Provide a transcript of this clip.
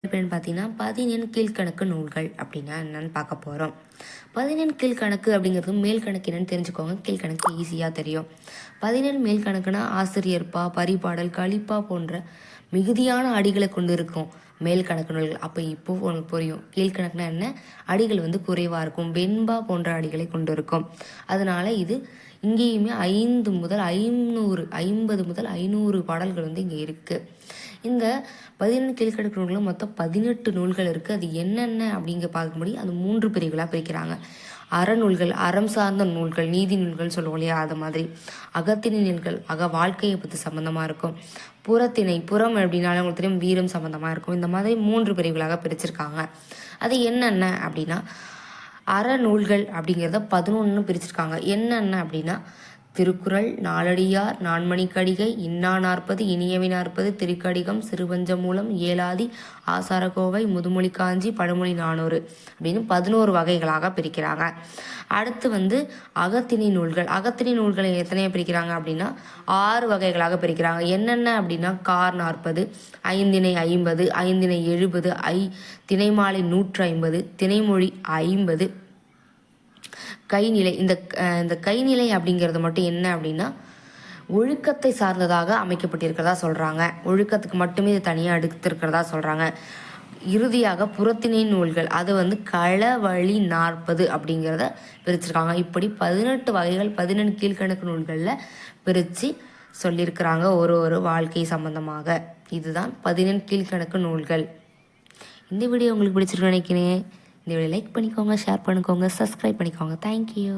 எப்படின்னு பார்த்தீங்கன்னா 14 கீழ்கணக்கு நூல்கள் அப்படின்னா என்னன்னு பார்க்க போகிறோம். 14 கீழ்கணக்கு அப்படிங்கிறது மேல் கணக்கு என்னன்னு தெரிஞ்சுக்கோங்க. கீழ்கணக்கு ஈஸியாக தெரியும். 14 மேல் கணக்குனா ஆசிரியர்பா, பரிபாடல், கலிப்பா போன்ற மிகுதியான அடிகளை கொண்டு இருக்கும் மேல் கணக்கு நூல்கள். அப்போ இப்போ உங்களுக்கு புரியும் கீழ்கணக்குனா என்ன, அடிகள் குறைவாக இருக்கும், வெண்பா போன்ற அடிகளை கொண்டு இருக்கும். அதனால இது இங்கேயுமே 50 முதல் 500 பாடல்கள் இங்கே இருக்குது. இந்த 14 கீழ்கணக்கு நூல்களில் மொத்தம் 18 நூல்கள் இருக்குது. அது என்னென்ன அப்படிங்க பார்க்கும்படி அது 3 பிரிவுகளாக பிரிக்கிறாங்க. அறநூல்கள், அறம் சார்ந்த நூல்கள், நீதி நூல்கள் சொல்லுவோம் இல்லையா, அது மாதிரி. அகத்திணை நூல்கள், வாழ்க்கையை பற்றி சம்மந்தமாக இருக்கும். புறத்திணை, புறம் அப்படின்னாலும் உங்களுக்கு தெரியும் வீரம் சம்மந்தமாக இருக்கும். இந்த மாதிரி 3 பிரிவுகளாக பிரிச்சிருக்காங்க. அது என்னென்ன அப்படின்னா, அறநூல்கள் அப்படிங்கிறத 11 பிரிச்சிருக்காங்க. என்னென்ன அப்படின்னா திருக்குறள், நாலடியார், நான்மணிக்கடிகை, இன்னா 40, இனியவை 40, திருக்கடிகம், சிறுபஞ்சமூலம், ஏலாதி, ஆசாரக்கோவை, முதுமொழி காஞ்சி, பழமொழி 400 அப்படின்னு 11 வகைகளாக பிரிக்கிறாங்க. அடுத்து அகத்திணை நூல்கள். அகத்திணை நூல்களை எத்தனையாக பிரிக்கிறாங்க அப்படின்னா 6 வகைகளாக பிரிக்கிறாங்க. என்னென்ன அப்படின்னா கார் 40, ஐந்திணை 50, ஐந்திணை 70, திணைமாலை 150, திணைமொழி 50, கைநிலை. இந்த கைநிலை அப்படிங்கிறது மட்டும் என்ன அப்படின்னா ஒழுக்கத்தை சார்ந்ததாக அமைக்கப்பட்டிருக்கிறதா சொல்கிறாங்க. ஒழுக்கத்துக்கு மட்டுமே இது தனியாக எடுத்திருக்கிறதா சொல்கிறாங்க. இறுதியாக புறத்திணை நூல்கள், அது களவழி 40 அப்படிங்கிறத பிரிச்சிருக்காங்க. இப்படி 18 வகைகள் 14 கீழ்கணக்கு நூல்களில் பிரித்து சொல்லியிருக்கிறாங்க ஒரு வாழ்க்கை சம்பந்தமாக. இதுதான் 14 கீழ்கணக்கு நூல்கள். இந்த வீடியோ உங்களுக்கு பிடிச்சிருக்குன்னு நினைக்கிறேன். இந்த வீடியோ லைக் பண்ணிக்கோங்க, ஷேர் பண்ணிக்கோங்க, சப்ஸ்கிரைப் பண்ணிக்கோங்க. தேங்க்யூ.